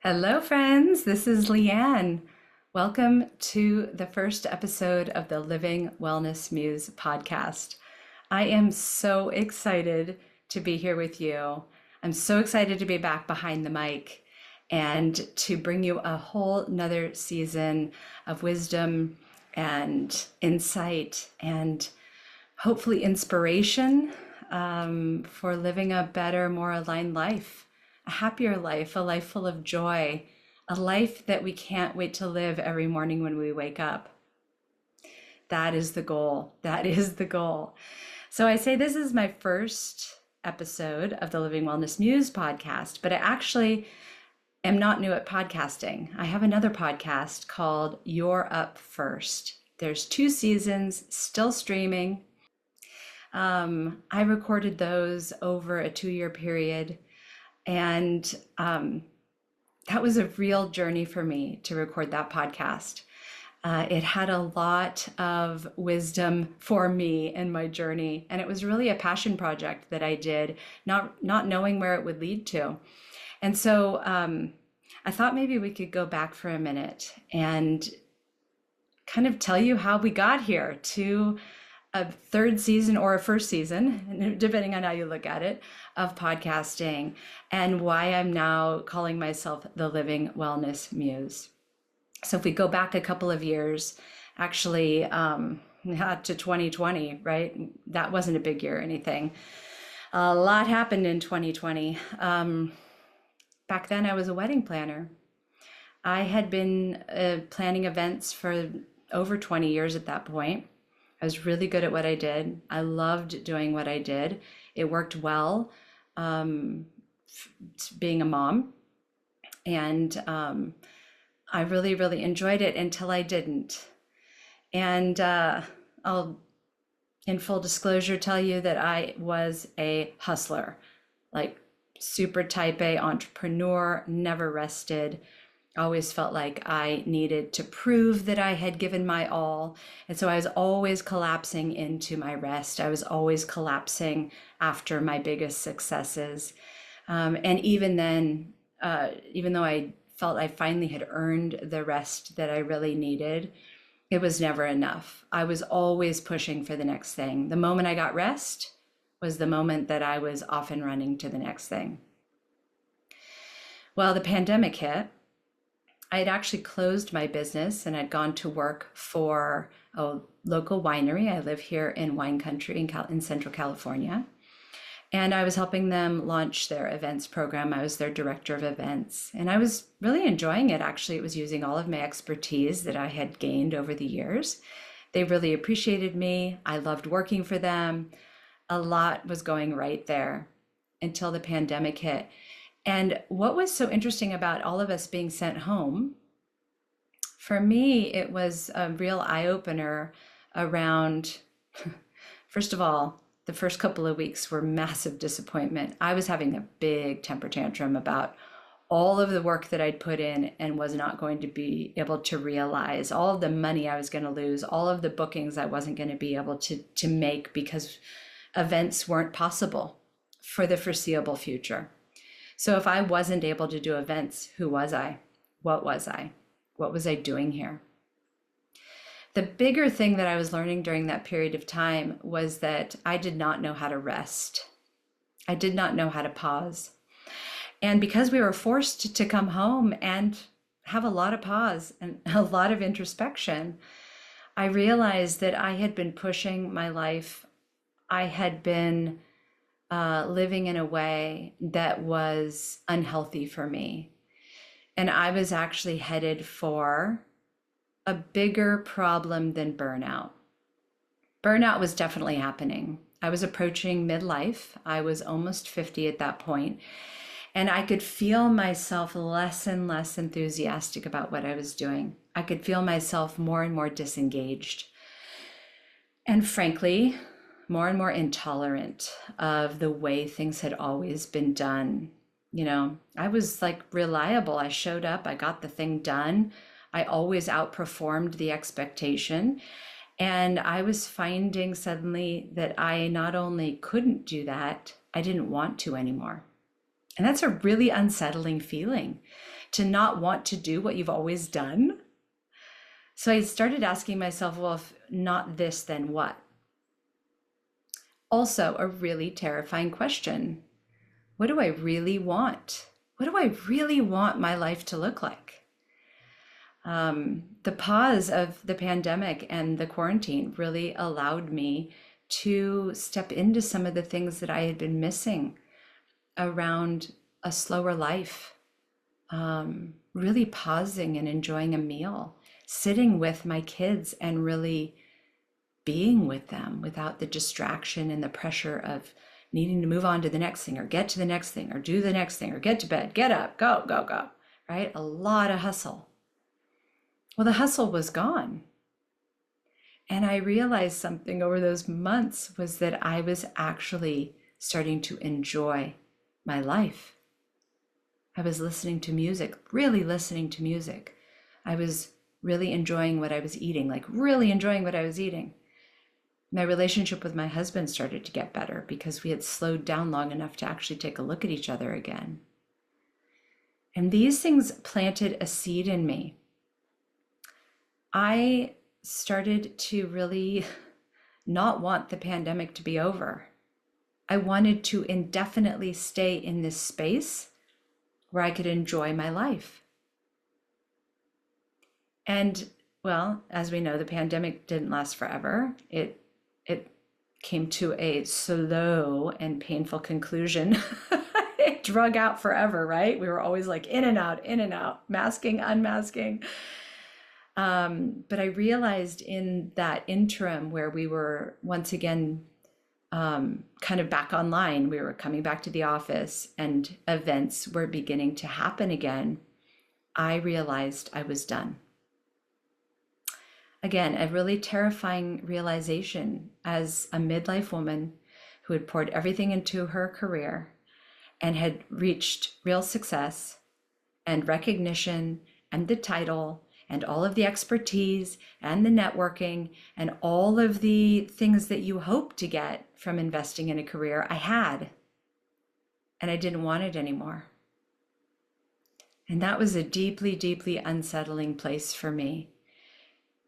Hello, friends. This is Leanne. Welcome to the first episode of the Living Wellness Muse podcast. I am so excited to be here with you. I'm so excited to be back behind the mic and to bring you a whole nother season of wisdom and insight and hopefully inspiration for living a better, more aligned life, a happier life, a life full of joy, a life that we can't wait to live every morning when we wake up. That is the goal. That is the goal. So I say this is my first episode of the Living Wellness Muse podcast, but I actually am not new at podcasting. I have another podcast called You're Up First. There's 2 seasons still streaming. I recorded those over a 2-year period. And that was a real journey for me to record that podcast. It had a lot of wisdom for me in my journey. And it was really a passion project that I did, not knowing where it would lead to. And so I thought maybe we could go back for a minute and kind of tell you how we got here to a 3rd season or a 1st season, depending on how you look at it, of podcasting, and why I'm now calling myself the Living Wellness Muse. So if we go back a couple of years, actually to 2020, right? That wasn't a big year or anything. A lot happened in 2020. Back then I was a wedding planner. I had been planning events for over 20 years at that point. I was really good at what I did. I loved doing what I did. It worked well, being a mom. And I really, really enjoyed it until I didn't. And I'll, in full disclosure, tell you that I was a hustler, like super type A entrepreneur, never rested. Always felt like I needed to prove that I had given my all. And so I was always collapsing into my rest. I was always collapsing after my biggest successes. And even then, even though I felt I finally had earned the rest that I really needed, it was never enough. I was always pushing for the next thing. The moment I got rest was the moment that I was off and running to the next thing. Well, the pandemic hit. I had actually closed my business and I'd gone to work for a local winery. I live here in wine country in Central California. And I was helping them launch their events program. I was their director of events. And I was really enjoying it, actually. It was using all of my expertise that I had gained over the years. They really appreciated me. I loved working for them. A lot was going right there until the pandemic hit. And what was so interesting about all of us being sent home, for me, it was a real eye-opener around, first of all, the first couple of weeks were massive disappointment. I was having a big temper tantrum about all of the work that I'd put in and was not going to be able to realize, all of the money I was going to lose, all of the bookings I wasn't going to be able to make because events weren't possible for the foreseeable future. So if I wasn't able to do events, who was I? What was I? What was I doing here? The bigger thing that I was learning during that period of time was that I did not know how to rest. I did not know how to pause. And because we were forced to come home and have a lot of pause and a lot of introspection, I realized that I had been pushing my life. I had been living in a way that was unhealthy for me. And I was actually headed for a bigger problem than burnout. Burnout was definitely happening. I was approaching midlife. I was almost 50 at that point, and I could feel myself less and less enthusiastic about what I was doing. I could feel myself more and more disengaged. And frankly, more and more intolerant of the way things had always been done. You know, I was like reliable. I showed up, I got the thing done. I always outperformed the expectation. And I was finding suddenly that I not only couldn't do that, I didn't want to anymore. And that's a really unsettling feeling, to not want to do what you've always done. So I started asking myself, well, if not this, then what? Also, a really terrifying question. What do I really want? What do I really want my life to look like? The pause of the pandemic and the quarantine really allowed me to step into some of the things that I had been missing around a slower life. Really pausing and enjoying a meal, sitting with my kids and really being with them without the distraction and the pressure of needing to move on to the next thing or get to the next thing or do the next thing or get to bed, get up, go, go, go, right? A lot of hustle. Well, the hustle was gone. And I realized something over those months was that I was actually starting to enjoy my life. I was listening to music, really listening to music. I was really enjoying what I was eating, like really enjoying what I was eating. My relationship with my husband started to get better because we had slowed down long enough to actually take a look at each other again. And these things planted a seed in me. I started to really not want the pandemic to be over. I wanted to indefinitely stay in this space where I could enjoy my life. And well, as we know, the pandemic didn't last forever. It came to a slow and painful conclusion. It drug out forever, right? We were always like in and out, masking, unmasking. But I realized in that interim where we were once again kind of back online, we were coming back to the office and events were beginning to happen again, I realized I was done. Again, a really terrifying realization as a midlife woman who had poured everything into her career and had reached real success and recognition and the title and all of the expertise and the networking and all of the things that you hope to get from investing in a career I had, and I didn't want it anymore. And that was a deeply, deeply unsettling place for me,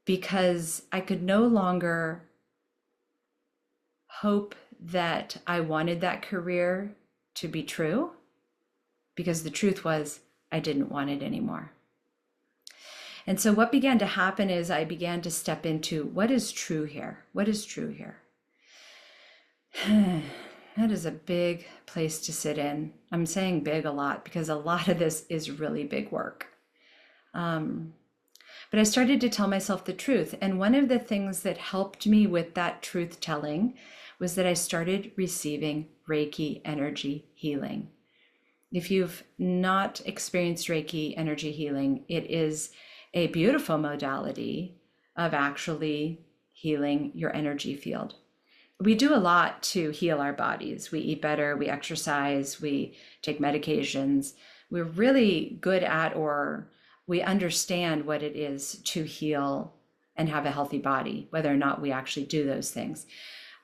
because I could no longer hope that I wanted that career to be true, because the truth was I didn't want it anymore. And so what began to happen is I began to step into what is true here? What is true here? That is a big place to sit in. I'm saying big a lot because a lot of this is really big work. But I started to tell myself the truth. And one of the things that helped me with that truth telling was that I started receiving Reiki energy healing. If you've not experienced Reiki energy healing, it is a beautiful modality of actually healing your energy field. We do a lot to heal our bodies. We eat better, we exercise, we take medications. We're really good at, or we understand what it is to heal and have a healthy body, whether or not we actually do those things.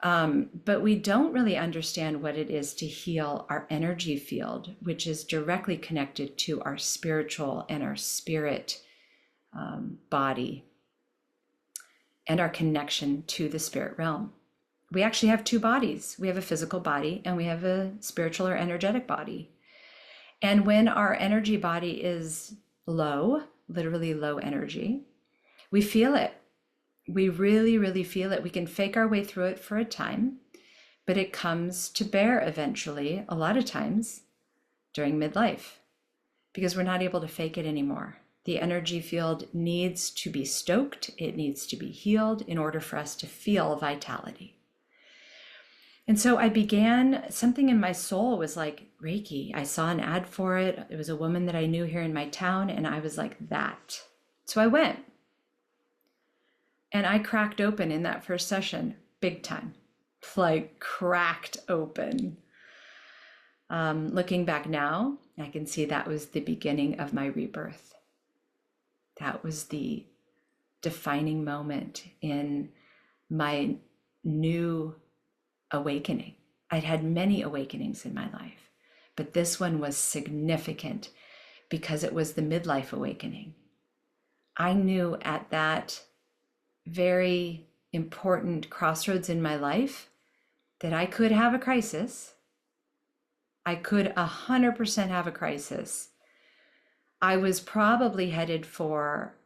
But we don't really understand what it is to heal our energy field, which is directly connected to our spiritual and our spirit body and our connection to the spirit realm. We actually have two bodies. We have a physical body and we have a spiritual or energetic body. And when our energy body is low, literally low energy, we feel it. We really, really feel it. We can fake our way through it for a time, but it comes to bear eventually, a lot of times during midlife, because we're not able to fake it anymore. The energy field needs to be stoked. It needs to be healed in order for us to feel vitality. And so I began, something in my soul was like, Reiki. I saw an ad for it. It was a woman that I knew here in my town, and I was like, that. So I went. And I cracked open in that first session, big time, like cracked open. Looking back now, I can see that was the beginning of my rebirth. That was the defining moment in my new awakening. I'd had many awakenings in my life, But this one was significant because it was the midlife awakening. I knew at that very important crossroads in my life that I could have a crisis. I could 100% have a crisis. I was probably headed for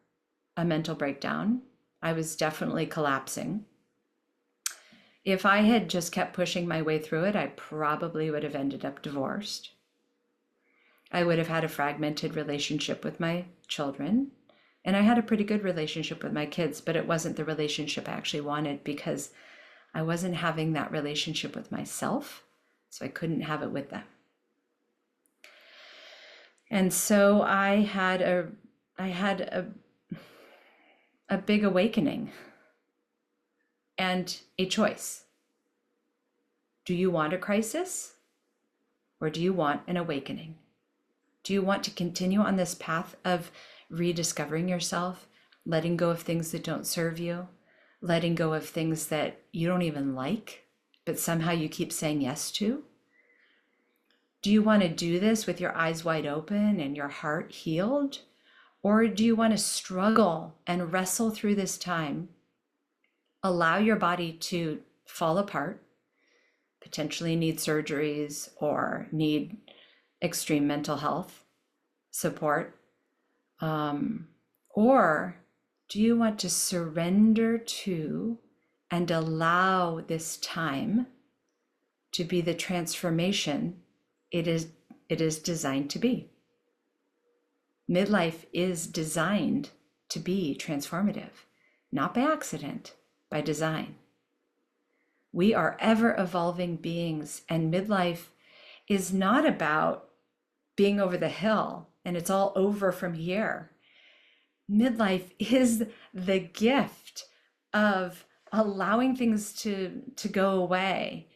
a mental breakdown. I was definitely collapsing. If I had just kept pushing my way through it, I probably would have ended up divorced. I would have had a fragmented relationship with my children. And I had a pretty good relationship with my kids, but it wasn't the relationship I actually wanted because I wasn't having that relationship with myself, so I couldn't have it with them. And so I had a big awakening and a choice. Do you want a crisis or do you want an awakening? Do you want to continue on this path of rediscovering yourself, letting go of things that don't serve you, letting go of things that you don't even like, but somehow you keep saying yes to? Do you want to do this with your eyes wide open and your heart healed? Or do you want to struggle and wrestle through this time, allow your body to fall apart, potentially need surgeries or need extreme mental health support? Or do you want to surrender to and allow this time to be the transformation it is designed to be? Midlife is designed to be transformative, not by accident, by design. We are ever evolving beings, and midlife is not about being over the hill and it's all over from here. Midlife is the gift of allowing things to go away,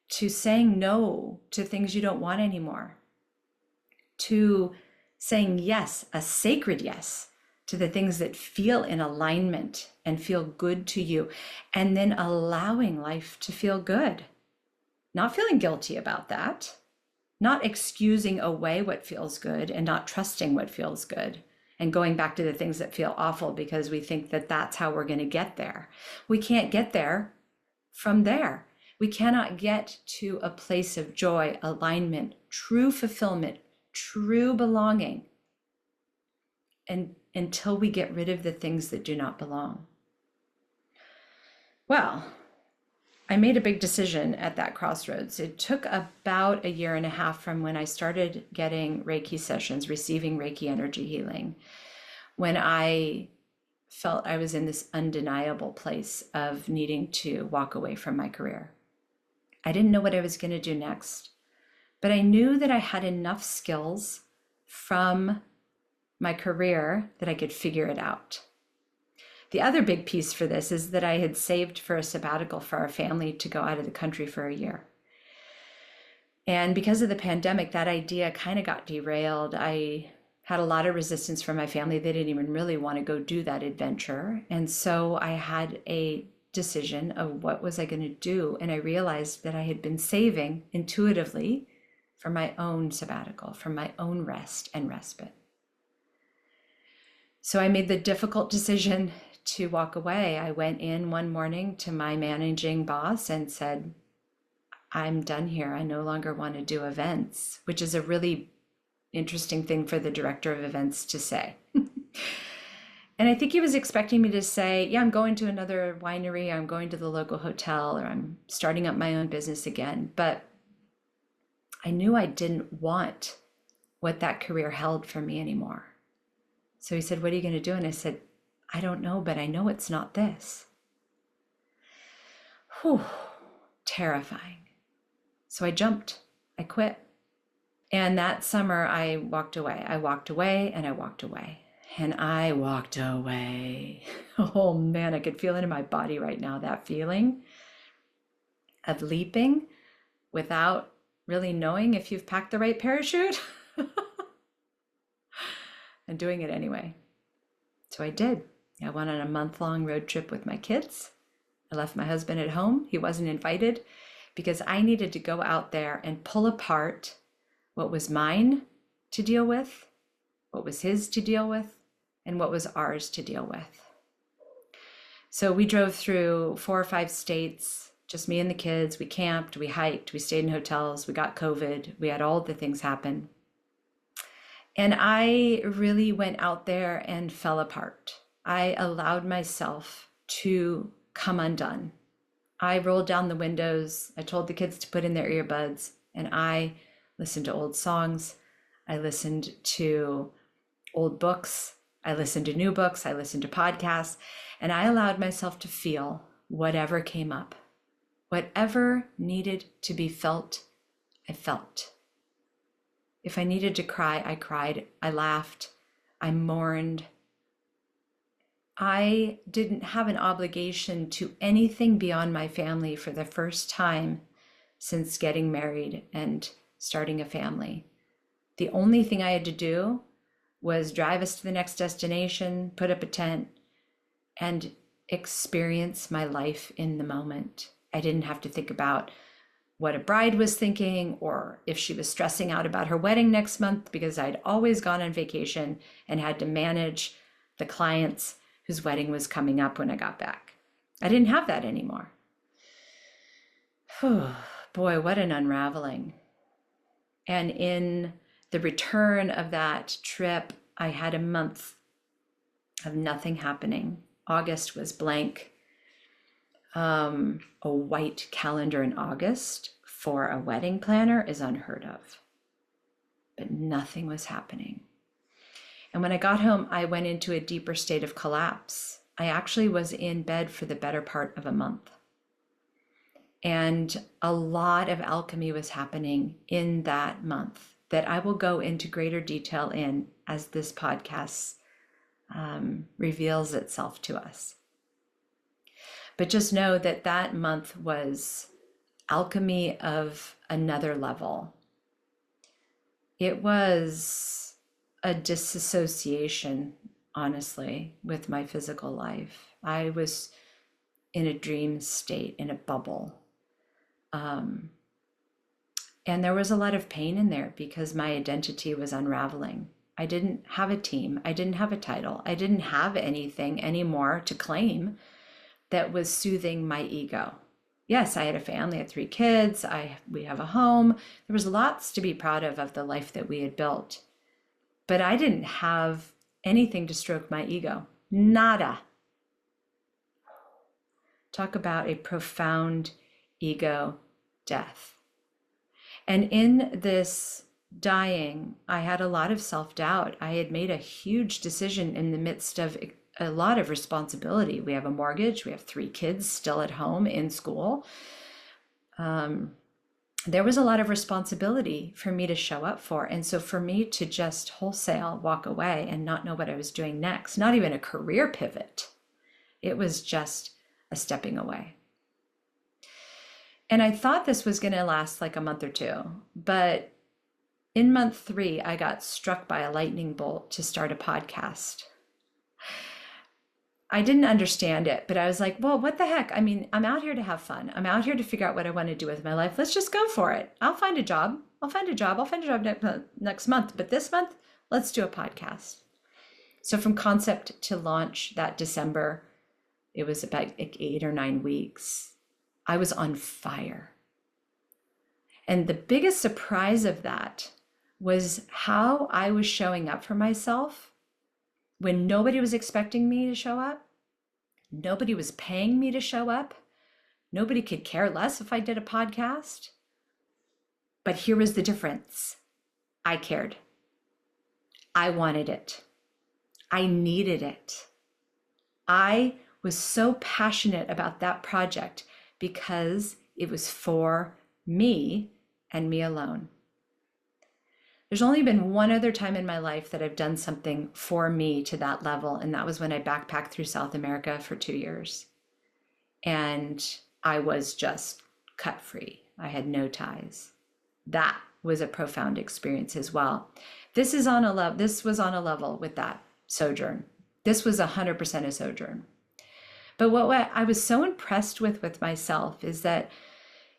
to saying no to things you don't want anymore, to saying yes, a sacred yes, to the things that feel in alignment and feel good to you, and then allowing life to feel good. Not feeling guilty about that, not excusing away what feels good and not trusting what feels good and going back to the things that feel awful because we think that that's how we're going to get there. We can't get there from there. We cannot get to a place of joy, alignment, true fulfillment, true belonging, and until we get rid of the things that do not belong. Well, I made a big decision at that crossroads. It took about 1.5 years from when I started getting Reiki sessions, receiving Reiki energy healing, when I felt I was in this undeniable place of needing to walk away from my career. I didn't know what I was going to do next, but I knew that I had enough skills from my career that I could figure it out. The other big piece for this is that I had saved for a sabbatical for our family to go out of the country for 1 year. And because of the pandemic, that idea kind of got derailed. I had a lot of resistance from my family. They didn't even really want to go do that adventure. And so I had a decision of what was I going to do. And I realized that I had been saving intuitively for my own sabbatical, for my own rest and respite. So I made the difficult decision to walk away. I went in one morning to my managing boss and said, I'm done here. I no longer want to do events, which is a really interesting thing for the director of events to say. And I think he was expecting me to say, yeah, I'm going to another winery, I'm going to the local hotel, or I'm starting up my own business again. But I knew I didn't want what that career held for me anymore. So he said, what are you going to do? And I said, I don't know, but I know it's not this. Whew, terrifying. So I jumped, I quit. And that summer I walked away. I walked away and I walked away. And I walked away. Oh man, I could feel it in my body right now, that feeling of leaping without really knowing if you've packed the right parachute. And doing it anyway. So I did. I went on a month-long road trip with my kids. I left my husband at home. He wasn't invited because I needed to go out there and pull apart what was mine to deal with, what was his to deal with, and what was ours to deal with. So we drove through 4 or 5 states, just me and the kids. We camped, we hiked, we stayed in hotels, we got COVID, we had all the things happen. And I really went out there and fell apart. I allowed myself to come undone. I rolled down the windows. I told the kids to put in their earbuds, and I listened to old songs. I listened to old books. I listened to new books. I listened to podcasts, and I allowed myself to feel whatever came up. Whatever needed to be felt, I felt. If I needed to cry, I cried. I laughed. I mourned. I didn't have an obligation to anything beyond my family for the first time since getting married and starting a family. The only thing I had to do was drive us to the next destination, put up a tent, and experience my life in the moment. I didn't have to think about what a bride was thinking or if she was stressing out about her wedding next month, because I'd always gone on vacation and had to manage the clients whose wedding was coming up when I got back. I didn't have that anymore. Whew, boy, what an unraveling. And in the return of that trip, I had a month of nothing happening. August was blank. A white calendar in August for a wedding planner is unheard of. But nothing was happening. And when I got home, I went into a deeper state of collapse. I actually was in bed for the better part of a month. And a lot of alchemy was happening in that month that I will go into greater detail in as this podcast reveals itself to us. But just know that that month was alchemy of another level. It was a disassociation, honestly, with my physical life. I was in a dream state, in a bubble. And there was a lot of pain in there because my identity was unraveling. I didn't have a team. I didn't have a title. I didn't have anything anymore to claim that was soothing my ego. Yes, I had a family, I had 3 kids, we have a home. There was lots to be proud of the life that we had built. But I didn't have anything to stroke my ego. Nada. Talk about a profound ego death. And in this dying, I had a lot of self-doubt. I had made a huge decision in the midst of a lot of responsibility. We have a mortgage. We have 3 kids still at home in school. There was a lot of responsibility for me to show up for. And so for me to just wholesale walk away and not know what I was doing next, not even a career pivot, it was just a stepping away. And I thought this was going to last like a month or 2, but in month 3, I got struck by a lightning bolt to start a podcast. I didn't understand it, but I was like, well, what the heck? I mean, I'm out here to have fun. I'm out here to figure out what I want to do with my life. Let's just go for it. I'll find a job. I'll find a job next month. But this month, let's do a podcast. So from concept to launch that December, it was about 8 or 9 weeks. I was on fire. And the biggest surprise of that was how I was showing up for myself when nobody was expecting me to show up. Nobody was paying me to show up. Nobody could care less if I did a podcast. But here was the difference. I cared. I wanted it. I needed it. I was so passionate about that project because it was for me and me alone. There's only been one other time in my life that I've done something for me to that level, and that was when I backpacked through South America for 2 years. And I was just cut free. I had no ties. That was a profound experience as well. This was on a level with that sojourn. This was 100% a sojourn. But what I was so impressed with myself is that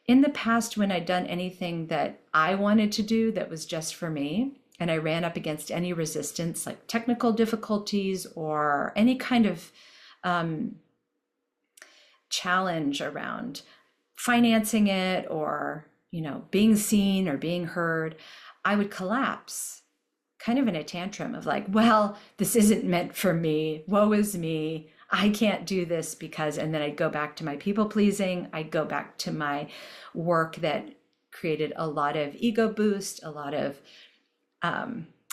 In the past, when I'd done anything that I wanted to do that was just for me, and I ran up against any resistance, like technical difficulties or any kind of challenge around financing it or, being seen or being heard, I would collapse kind of in a tantrum of like, well, this isn't meant for me. Woe is me. I can't do this because, and then I'd go back to my people pleasing. I'd go back to my work that created a lot of ego boost, a lot of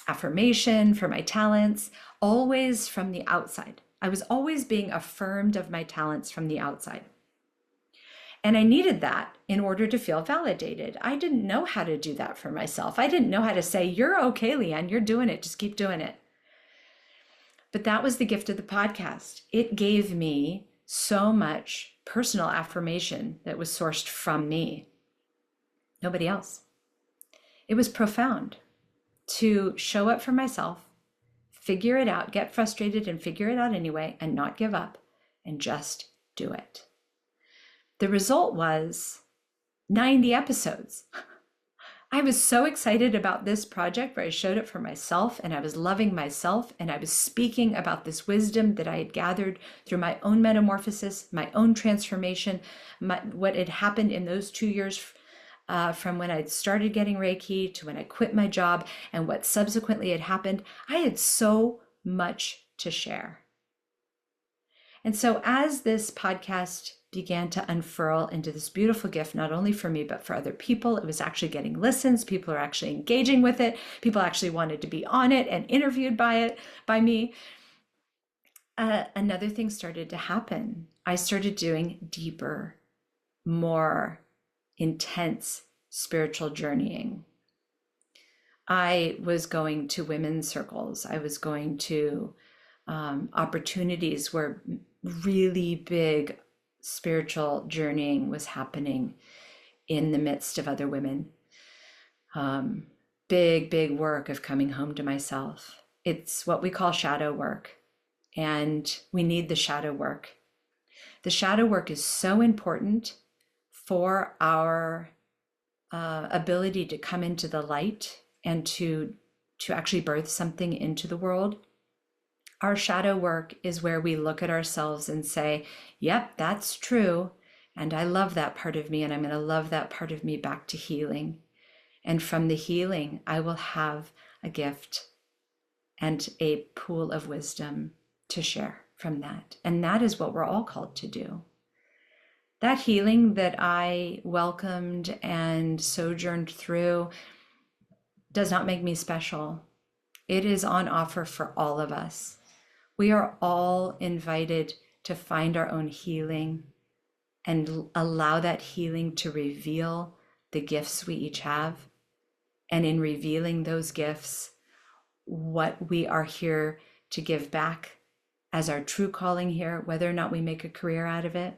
affirmation for my talents, always from the outside. I was always being affirmed of my talents from the outside. And I needed that in order to feel validated. I didn't know how to do that for myself. I didn't know how to say, you're okay, Leanne, you're doing it. Just keep doing it. But that was the gift of the podcast. It gave me so much personal affirmation that was sourced from me, nobody else. It was profound to show up for myself, figure it out, get frustrated and figure it out anyway, and not give up and just do it. The result was 90 episodes. I was so excited about this project where I showed up for myself and I was loving myself and I was speaking about this wisdom that I had gathered through my own metamorphosis, my own transformation, what had happened in those 2 years from when I started getting Reiki to when I quit my job and what subsequently had happened. I had so much to share. And so as this podcast began to unfurl into this beautiful gift, not only for me, but for other people, it was actually getting listens. People are actually engaging with it. People actually wanted to be on it and interviewed by me. Another thing started to happen. I started doing deeper, more intense spiritual journeying. I was going to women's circles. I was going to opportunities where really big spiritual journeying was happening in the midst of other women. Big work of coming home to myself. It's what we call shadow work, and we need the shadow work. The shadow work is so important for our ability to come into the light and to actually birth something into the world. Our shadow work is where we look at ourselves and say, yep, that's true. And I love that part of me, and I'm going to love that part of me back to healing. And from the healing, I will have a gift and a pool of wisdom to share from that. And that is what we're all called to do. That healing that I welcomed and sojourned through does not make me special. It is on offer for all of us. We are all invited to find our own healing and allow that healing to reveal the gifts we each have. And in revealing those gifts, what we are here to give back as our true calling here, whether or not we make a career out of it.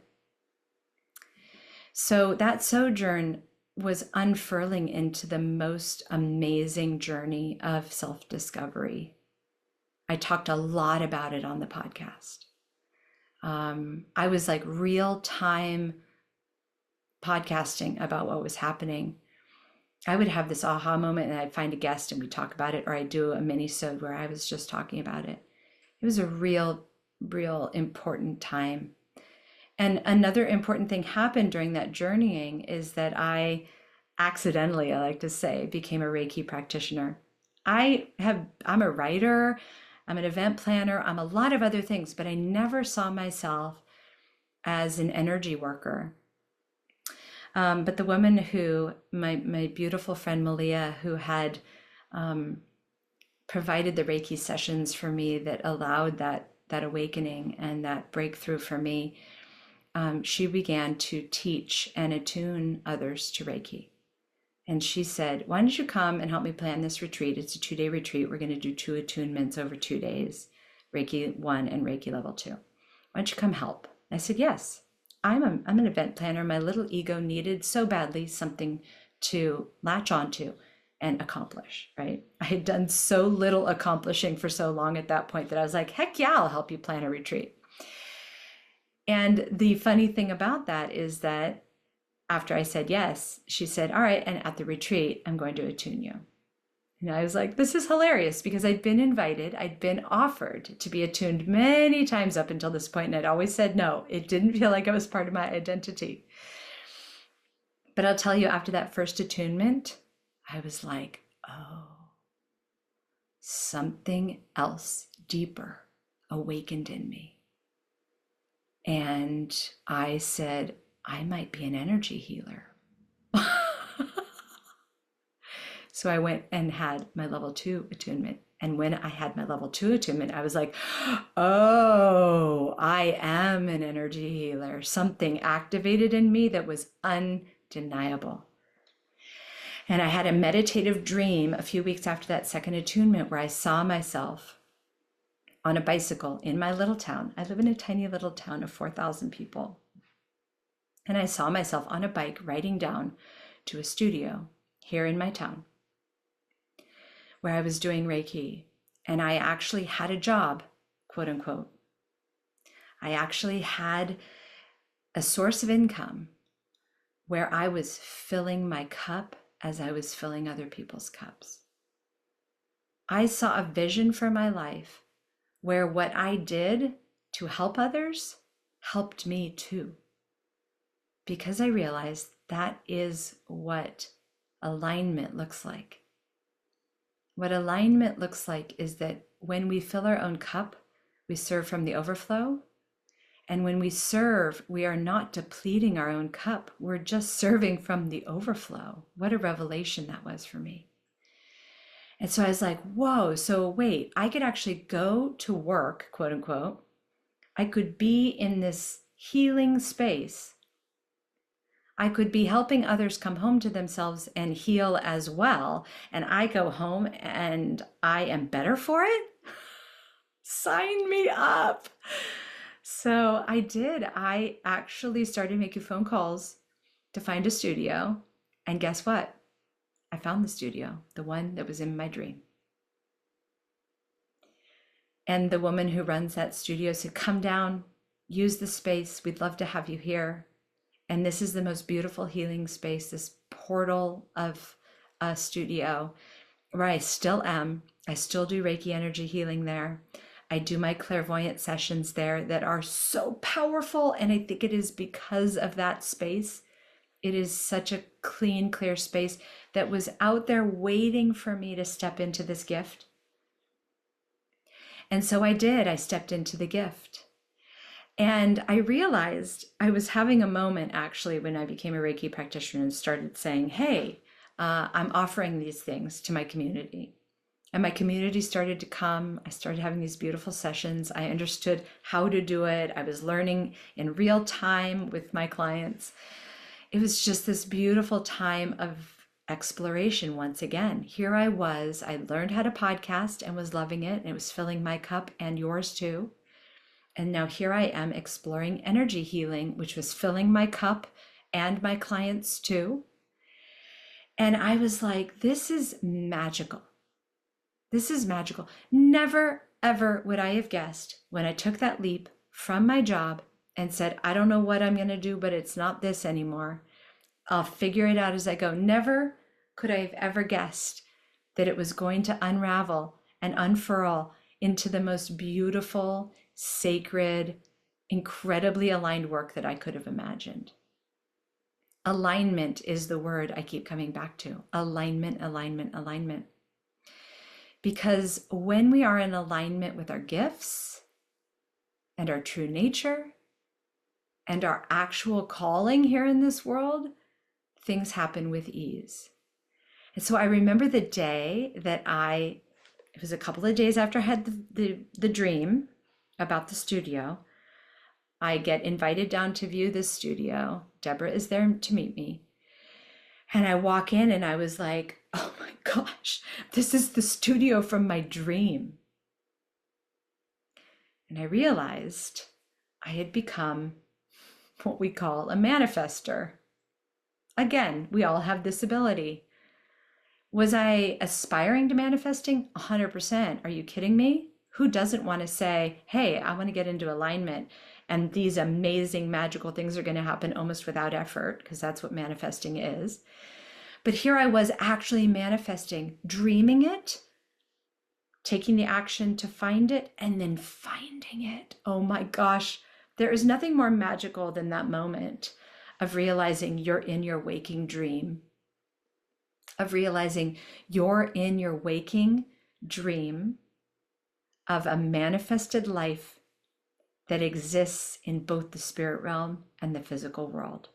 So that sojourn was unfurling into the most amazing journey of self-discovery. I talked a lot about it on the podcast. I was like real-time podcasting about what was happening. I would have this aha moment and I'd find a guest and we'd talk about it, or I'd do a mini-sode where I was just talking about it. It was a real important time. And another important thing happened during that journeying is that I accidentally, I like to say, became a Reiki practitioner. I'm a writer, I'm an event planner, I'm a lot of other things, but I never saw myself as an energy worker. But the woman who, my beautiful friend Malia, who had provided the Reiki sessions for me that allowed that awakening and that breakthrough for me, she began to teach and attune others to Reiki. And she said, why don't you come and help me plan this retreat? It's a 2-day retreat. We're going to do 2 attunements over 2 days, Reiki 1 and Reiki level 2. Why don't you come help? I said, yes, I'm an event planner. My little ego needed so badly something to latch onto and accomplish, right? I had done so little accomplishing for so long at that point that I was like, heck yeah, I'll help you plan a retreat. And the funny thing about that is that after I said yes, she said, all right, and at the retreat, I'm going to attune you. And I was like, this is hilarious because I'd been invited, I'd been offered to be attuned many times up until this point, and I'd always said no. It didn't feel like it was part of my identity. But I'll tell you, after that first attunement, I was like, oh, something else deeper awakened in me. And I said, I might be an energy healer. So I went and had my level 2 attunement. And when I had my level 2 attunement, I was like, oh, I am an energy healer. Something activated in me that was undeniable. And I had a meditative dream a few weeks after that second attunement where I saw myself on a bicycle in my little town. I live in a tiny little town of 4,000 people. And I saw myself on a bike riding down to a studio here in my town where I was doing Reiki. And I actually had a job, quote unquote. I actually had a source of income where I was filling my cup as I was filling other people's cups. I saw a vision for my life where what I did to help others helped me too. Because I realized that is what alignment looks like. What alignment looks like is that when we fill our own cup, we serve from the overflow. And when we serve, we are not depleting our own cup. We're just serving from the overflow. What a revelation that was for me. And so I was like, whoa, so wait, I could actually go to work, quote unquote. I could be in this healing space. I could be helping others come home to themselves and heal as well. And I go home and I am better for it? Sign me up. So I did. I actually started making phone calls to find a studio. And guess what? I found the studio, the one that was in my dream. And the woman who runs that studio said, come down, use the space. We'd love to have you here. And this is the most beautiful healing space, this portal of a studio where I still am. I still do Reiki energy healing there. I do my clairvoyant sessions there that are so powerful. And I think it is because of that space. It is such a clean, clear space that was out there waiting for me to step into this gift. And so I did. I stepped into the gift. And I realized I was having a moment actually when I became a Reiki practitioner and started saying, hey, I'm offering these things to my community. And my community started to come. I started having these beautiful sessions. I understood how to do it. I was learning in real time with my clients. It was just this beautiful time of exploration once again. Here I was. I learned how to podcast and was loving it. And it was filling my cup and yours too. And now here I am exploring energy healing, which was filling my cup and my clients too. And I was like, this is magical. This is magical. Never, ever would I have guessed when I took that leap from my job and said, I don't know what I'm going to do, but it's not this anymore. I'll figure it out as I go. Never could I have ever guessed that it was going to unravel and unfurl into the most beautiful, sacred, incredibly aligned work that I could have imagined. Alignment is the word I keep coming back to. Alignment, alignment, alignment. Because when we are in alignment with our gifts and our true nature and our actual calling here in this world, things happen with ease. And so I remember the day that it was a couple of days after I had the dream about the studio. I get invited down to view this studio. Deborah is there to meet me. And I walk in and I was like, oh my gosh, this is the studio from my dream. And I realized I had become what we call a manifester. Again, we all have this ability. Was I aspiring to manifesting? 100%. Are you kidding me? Who doesn't want to say, hey, I want to get into alignment And these amazing magical things are going to happen almost without effort, because that's what manifesting is. But here I was actually manifesting, dreaming it, taking the action to find it, and then finding it. Oh my gosh, there is nothing more magical than that moment of realizing you're in your waking dream, of realizing you're in your waking dream of a manifested life that exists in both the spirit realm and the physical world.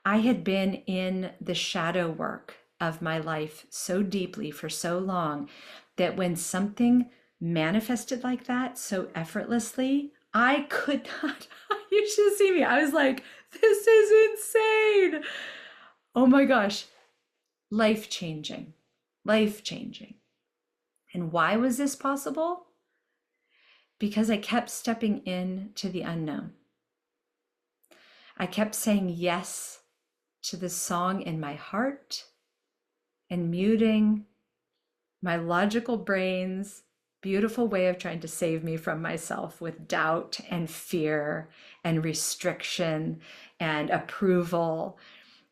I had been in the shadow work of my life so deeply for so long that when something manifested like that so effortlessly, I could not, you should see me. I was like, this is insane. Oh my gosh. Life changing, life changing. And why was this possible? Because I kept stepping into the unknown. I kept saying yes to the song in my heart and muting my logical brain's beautiful way of trying to save me from myself with doubt and fear and restriction and approval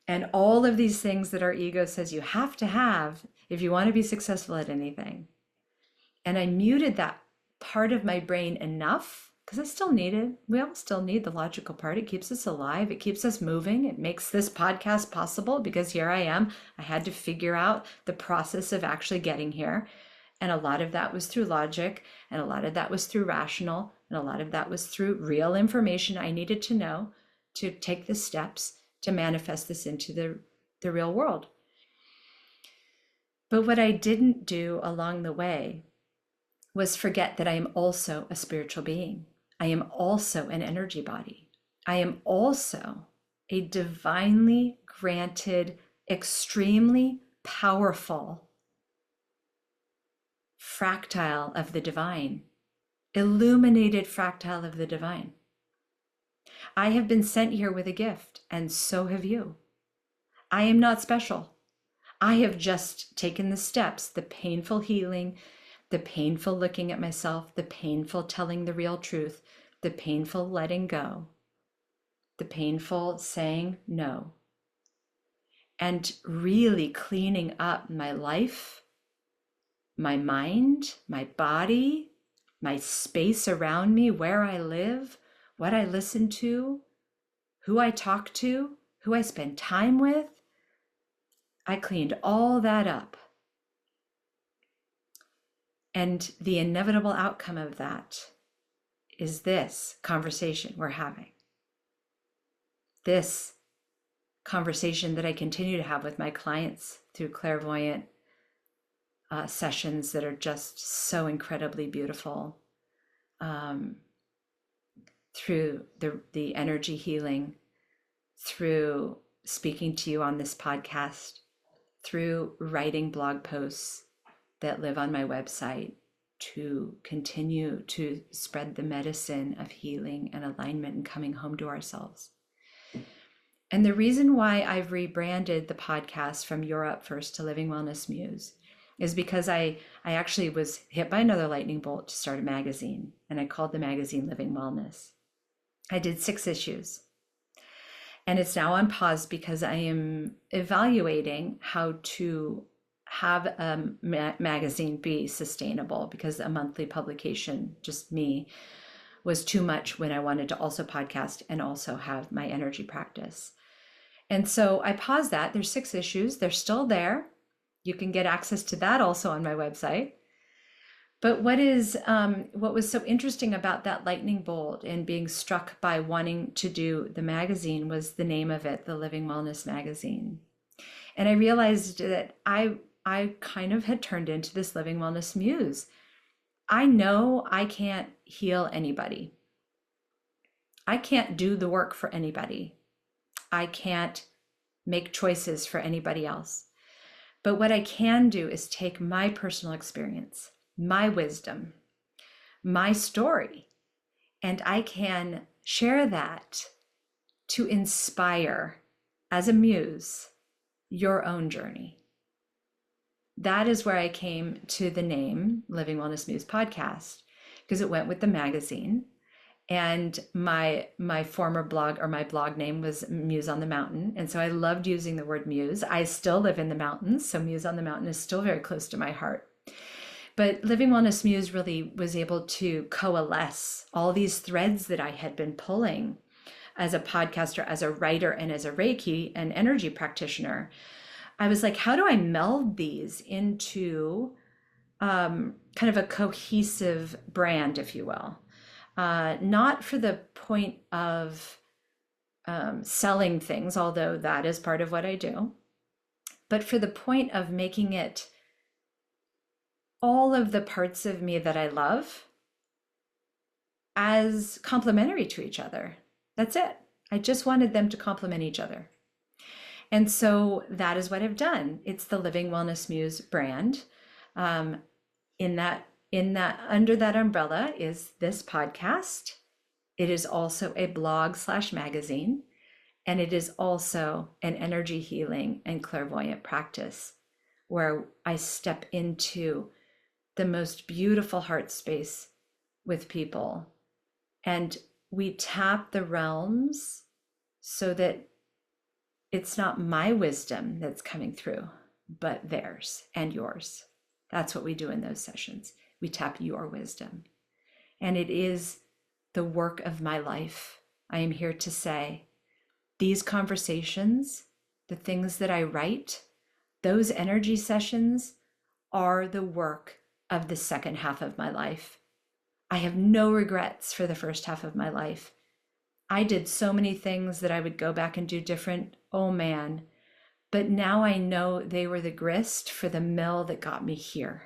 and all of these things that our ego says you have to have if you want to be successful at anything. And I muted that part of my brain enough, because I still need it. We all still need the logical part. It keeps us alive. It keeps us moving. It makes this podcast possible, because here I am. I had to figure out the process of actually getting here. And a lot of that was through logic, and a lot of that was through rational, and a lot of that was through real information I needed to know to take the steps to manifest this into the real world. But what I didn't do along the way was forget that I am also a spiritual being. I am also an energy body. I am also a divinely granted, extremely powerful fractile of the divine, illuminated fractile of the divine. I have been sent here with a gift, and so have you. I am not special. I have just taken the steps, the painful healing, the painful looking at myself, the painful telling the real truth, the painful letting go, the painful saying no, and really cleaning up my life, my mind, my body, my space around me, where I live, what I listen to, who I talk to, who I spend time with. I cleaned all that up. And the inevitable outcome of that is this conversation we're having. This conversation that I continue to have with my clients through clairvoyant sessions that are just so incredibly beautiful, through the energy healing, through speaking to you on this podcast, through writing blog posts that live on my website to continue to spread the medicine of healing and alignment and coming home to ourselves. And the reason why I've rebranded the podcast from You're Up First to Living Wellness Muse is because I actually was hit by another lightning bolt to start a magazine, and I called the magazine Living Wellness. I did 6 issues, and it's now on pause because I am evaluating how to have a magazine be sustainable, because a monthly publication, just me, was too much when I wanted to also podcast and also have my energy practice. And so I paused that. There's 6 issues. They're still there. You can get access to that also on my website. But what was so interesting about that lightning bolt and being struck by wanting to do the magazine was the name of it, the Living Wellness Magazine. And I realized that I kind of had turned into this Living Wellness Muse. I know I can't heal anybody. I can't do the work for anybody. I can't make choices for anybody else. But what I can do is take my personal experience, my wisdom, my story, and I can share that to inspire, as a muse, your own journey. That is where I came to the name Living Wellness Muse podcast, because it went with the magazine. And my former blog, or my blog name, was Muse on the Mountain. And so I loved using the word muse. I still live in the mountains, so Muse on the Mountain is still very close to my heart. But Living Wellness Muse really was able to coalesce all these threads that I had been pulling as a podcaster, as a writer, and as a Reiki and energy practitioner. I was like, how do I meld these into kind of a cohesive brand, if you will? Not for the point of selling things, although that is part of what I do, but for the point of making it all of the parts of me that I love as complementary to each other. That's it. I just wanted them to complement each other. And so that is what I've done. It's the Living Wellness Muse brand. In that under that umbrella is this podcast. It is also a blog/magazine, and it is also an energy healing and clairvoyant practice where I step into the most beautiful heart space with people, and we tap the realms so that it's not my wisdom that's coming through, but theirs and yours. That's what we do in those sessions. We tap your wisdom. And it is the work of my life. I am here to say these conversations, the things that I write, those energy sessions are the work of the second half of my life. I have no regrets for the first half of my life. I did so many things that I would go back and do different. Oh man. But now I know they were the grist for the mill that got me here.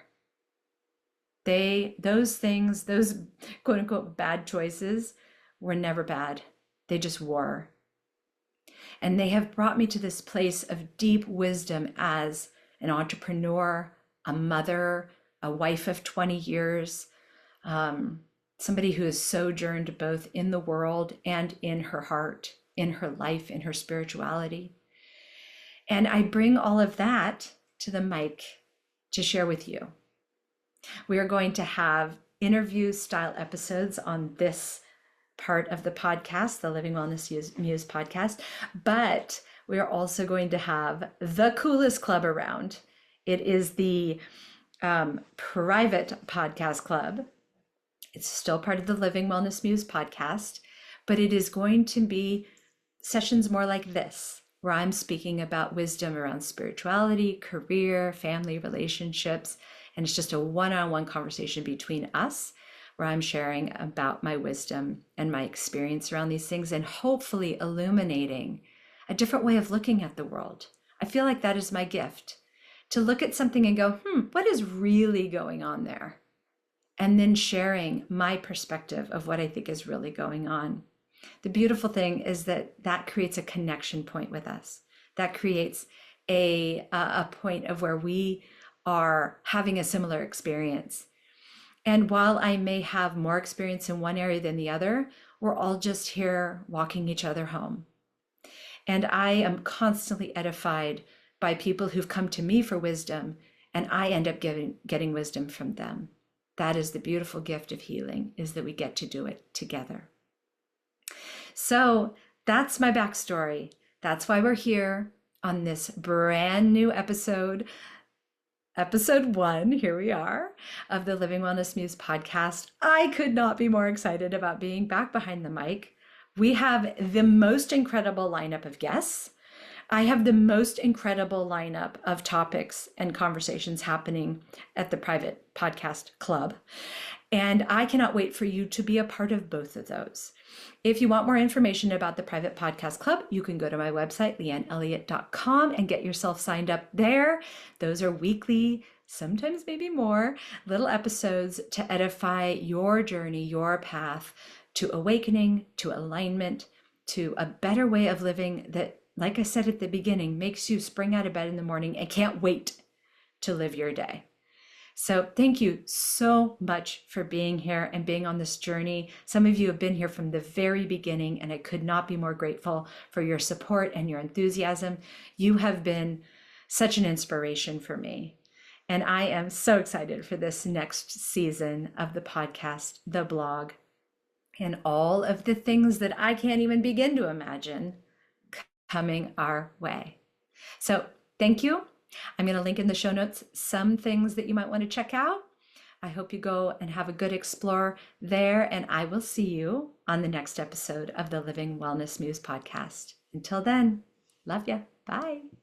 Those things, those quote unquote bad choices were never bad. They just were. And they have brought me to this place of deep wisdom as an entrepreneur, a mother, a wife of 20 years, somebody who has sojourned both in the world and in her heart, in her life, in her spirituality. And I bring all of that to the mic to share with you. We are going to have interview style episodes on this part of the podcast, the Living Wellness Muse podcast, but we are also going to have the coolest club around. It is the private podcast club. It's still part of the Living Wellness Muse podcast, but it is going to be sessions more like this, where I'm speaking about wisdom around spirituality, career, family, relationships, and it's just a one-on-one conversation between us, where I'm sharing about my wisdom and my experience around these things, and hopefully illuminating a different way of looking at the world. I feel like that is my gift, to look at something and go, what is really going on there? And then sharing my perspective of what I think is really going on. The beautiful thing is that creates a connection point with us. That creates a point of where we are having a similar experience. And while I may have more experience in one area than the other, we're all just here walking each other home. And I am constantly edified by people who've come to me for wisdom, and I end up getting wisdom from them. That is the beautiful gift of healing, is that we get to do it together. So that's my backstory. That's why we're here on this brand new episode 1, here we are, of the Living Wellness Muse podcast. I could not be more excited about being back behind the mic. We have the most incredible lineup of guests. I have the most incredible lineup of topics and conversations happening at the private podcast club. And I cannot wait for you to be a part of both of those. If you want more information about the private podcast club, you can go to my website, leanneelliott.com, and get yourself signed up there. Those are weekly, sometimes maybe more, little episodes to edify your journey, your path to awakening, to alignment, to a better way of living that, like I said at the beginning, makes you spring out of bed in the morning and can't wait to live your day. So thank you so much for being here and being on this journey. Some of you have been here from the very beginning, and I could not be more grateful for your support and your enthusiasm. You have been such an inspiration for me. And I am so excited for this next season of the podcast, the blog, and all of the things that I can't even begin to imagine coming our way. So thank you. I'm going to link in the show notes some things that you might want to check out. I hope you go and have a good explore there, and I will see you on the next episode of the Living Wellness Muse podcast. Until then, love ya. Bye.